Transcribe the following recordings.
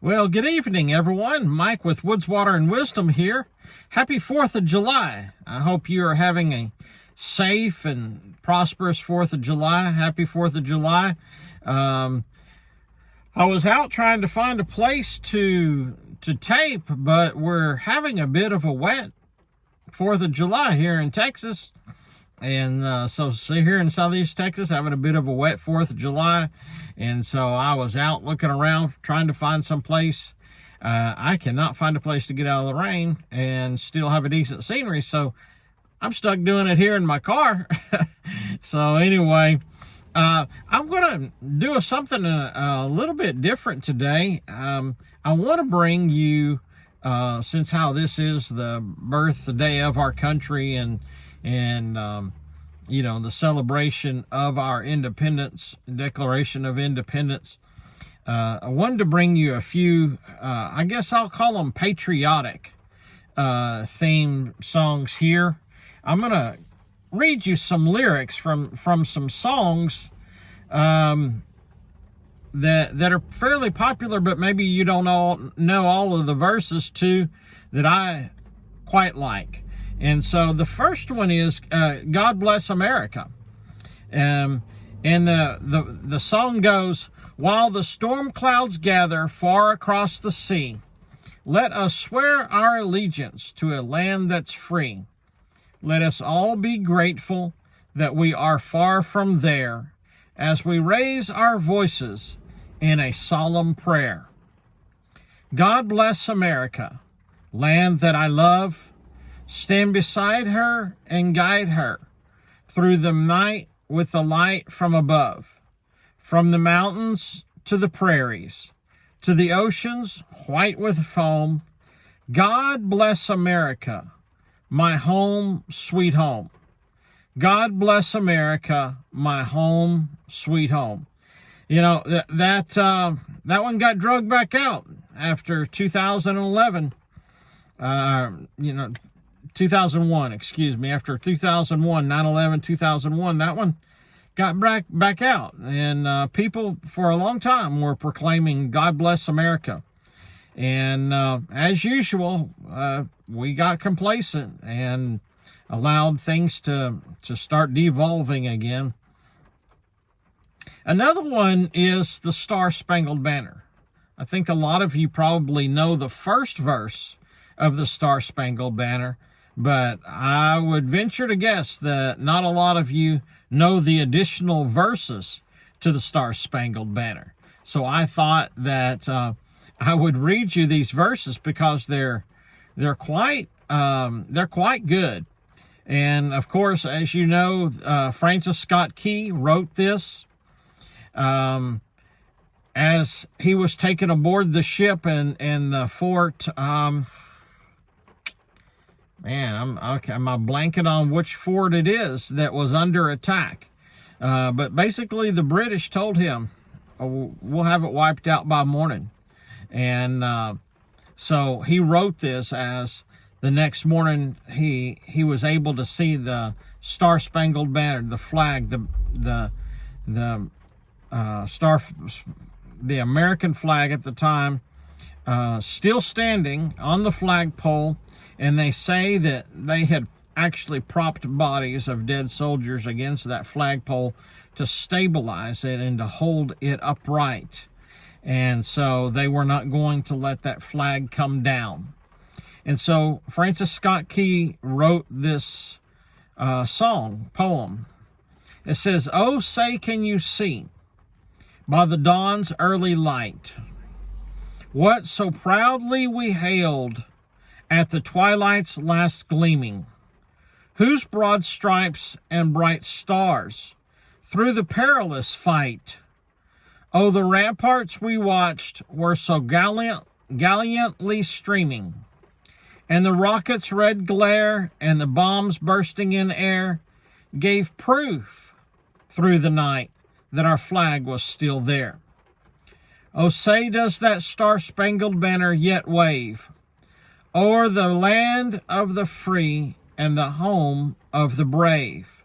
Well, good evening, everyone. Mike with Woods, Water, and Wisdom here. Happy 4th of July. I hope you are having a safe and prosperous 4th of July. Happy 4th of July. I was out trying to find a place to tape, but we're having a bit of a wet 4th of July here in Texas. And so here in Southeast Texas, having a bit of a wet 4th of July. And so I was out looking around, trying to find some place. I cannot find a place to get out of the rain and still have a decent scenery. So I'm stuck doing it here in my car. So anyway, I'm going to do something a little bit different today. I want to bring you, since how this is the birthday of our country and the celebration of our independence, Declaration of Independence. I wanted to bring you a few, I guess I'll call them patriotic theme songs here. I'm going to read you some lyrics from some songs that are fairly popular, but maybe you don't all know all of the verses to that I quite like. And so the first one is God Bless America. And the song goes, while the storm clouds gather far across the sea, let us swear our allegiance to a land that's free. Let us all be grateful that we are far from there as we raise our voices in a solemn prayer. God bless America, land that I love. Stand beside her and guide her through the night with the light from above. From the mountains to the prairies, to the oceans white with foam. God bless America, my home, sweet home. God bless America, my home, sweet home. You know, that one got drugged back out after 2011. 2001, after 2001, 9/11, 2001, that one got back out. And people for a long time were proclaiming God bless America. And as usual, we got complacent and allowed things to start devolving again. Another one is the Star-Spangled Banner. I think a lot of you probably know the first verse of the Star-Spangled Banner, but I would venture to guess that not a lot of you know the additional verses to the Star-Spangled Banner. So I thought that I would read you these verses because they're quite good. And of course, as you know, Francis Scott Key wrote this as he was taken aboard the ship in the fort. I'm blanking on which fort it is that was under attack. But basically, the British told him, we'll have it wiped out by morning. And so he wrote this as the next morning he was able to see the Star-Spangled Banner, the flag, the American flag at the time, still standing on the flagpole. And they say that they had actually propped bodies of dead soldiers against that flagpole to stabilize it and to hold it upright. And so they were not going to let that flag come down. And so Francis Scott Key wrote this poem. It says, "Oh, say can you see by the dawn's early light what so proudly we hailed at the twilight's last gleaming, whose broad stripes and bright stars through the perilous fight, oh, the ramparts we watched were so gallantly streaming, and the rockets' red glare and the bombs bursting in air gave proof through the night that our flag was still there. Oh, say does that Star-Spangled Banner yet wave o'er the land of the free and the home of the brave.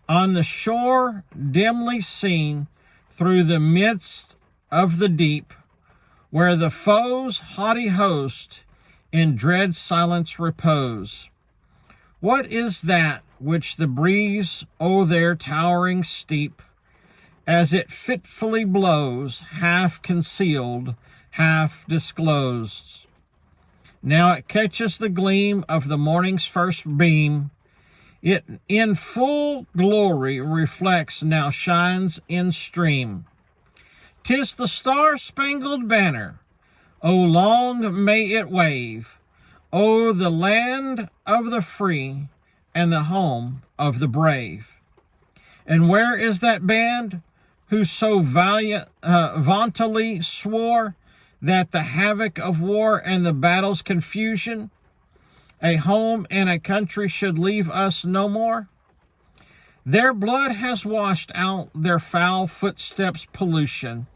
On the shore dimly seen through the midst of the deep, where the foe's haughty host in dread silence repose. What is that which the breeze o'er their towering steep, as it fitfully blows, half concealed, half disclosed? Now it catches the gleam of the morning's first beam. It in full glory reflects, now shines in stream. 'Tis the star-spangled banner. O long may it wave o'er the land of the free and the home of the brave. And where is that band who so vauntily swore that the havoc of war and the battle's confusion, a home and a country should leave us no more? Their blood has washed out their foul footsteps' pollution.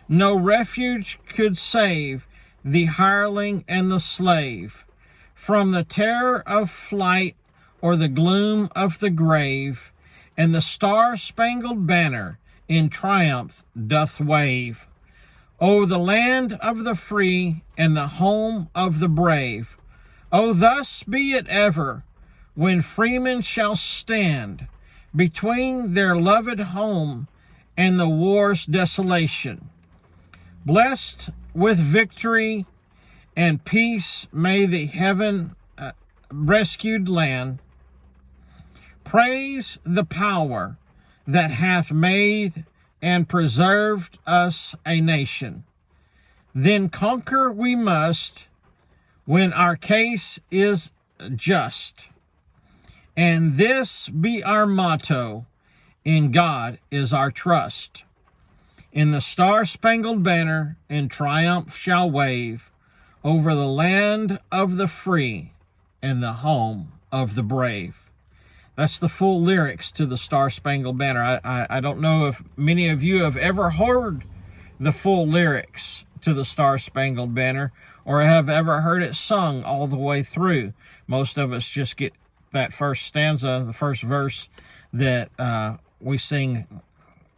No refuge could save the hireling and the slave from the terror of flight or the gloom of the grave, and the star-spangled banner in triumph doth wave o'er the land of the free and the home of the brave. Oh, thus be it ever, when freemen shall stand between their loved home and the war's desolation. Blessed with victory and peace may the heaven rescued land praise the power that hath made and preserved us a nation. Then conquer we must when our case is just. And this be our motto, in God is our trust. In the star-spangled banner in triumph shall wave over the land of the free and the home of the brave. That's the full lyrics to the Star-Spangled Banner. I don't know if many of you have ever heard the full lyrics to the Star-Spangled Banner or have ever heard it sung all the way through. Most of us just get that first stanza, the first verse that we sing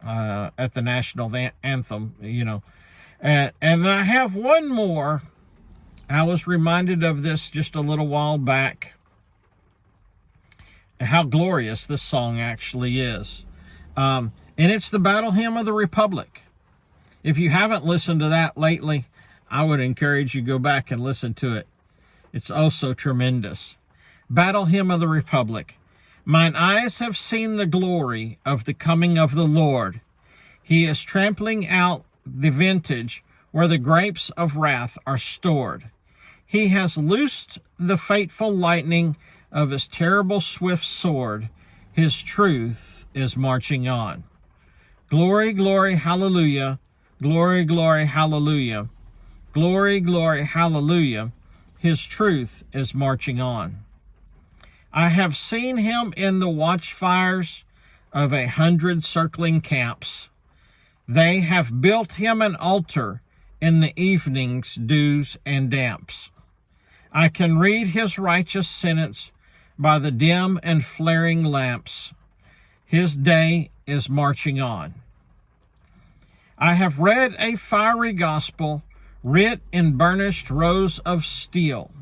at the national anthem, you know. And I have one more. I was reminded of this just a little while back, how glorious this song actually is. And it's the Battle Hymn of the Republic. If you haven't listened to that lately, I would encourage you to go back and listen to it. It's oh so tremendous. Battle Hymn of the Republic. Mine eyes have seen the glory of the coming of the Lord. He is trampling out the vintage where the grapes of wrath are stored. He has loosed the fateful lightning of his terrible swift sword. His truth is marching on. Glory, glory, hallelujah. Glory, glory, hallelujah. Glory, glory, hallelujah. His truth is marching on. I have seen him in the watchfires of 100 circling camps. They have built him an altar in the evening's dews and damps. I can read his righteous sentence by the dim and flaring lamps. His day is marching on. I have read a fiery gospel writ in burnished rows of steel.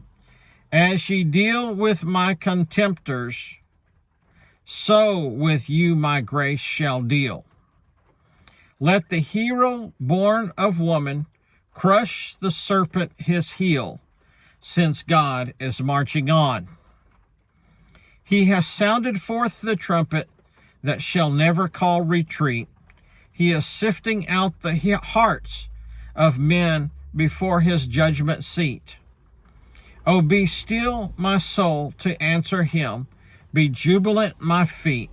As ye deal with my contemptors, so with you my grace shall deal. Let the hero born of woman crush the serpent his heel, since God is marching on. He has sounded forth the trumpet that shall never call retreat. He is sifting out the hearts of men before his judgment seat. Oh, be still, my soul, to answer him. Be jubilant, my feet.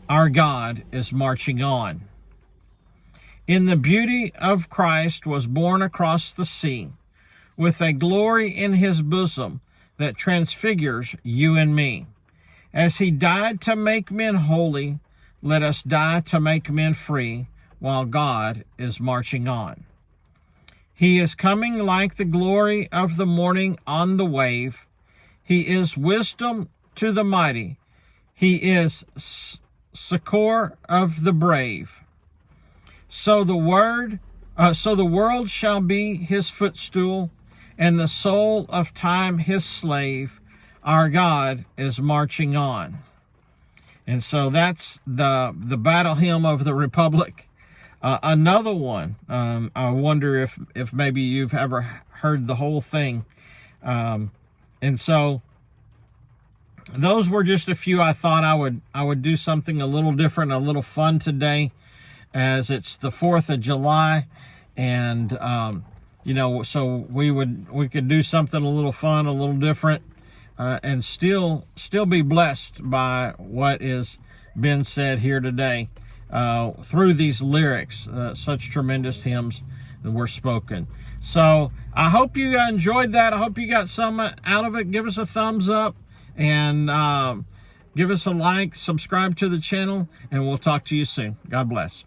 Our God is marching on. In the beauty of Christ was born across the sea, with a glory in his bosom that transfigures you and me. As he died to make men holy, let us die to make men free, while God is marching on. He is coming like the glory of the morning on the wave. He is wisdom to the mighty. He is succor of the brave. So the word So the world shall be his footstool, and the soul of time his slave. Our God is marching on. And so that's the battle hymn of the Republic. Another one, I wonder if maybe you've ever heard the whole thing. And so those were just a few. I thought I would do something a little different, a little fun today, as it's the 4th of July, and so we could do something a little fun, a little different, and still be blessed by what is been said here today through these lyrics. Such tremendous hymns that were spoken. So I hope you enjoyed that. I hope you got some out of it. Give us a thumbs up, and give us a like, subscribe to the channel, and we'll talk to you soon. God bless.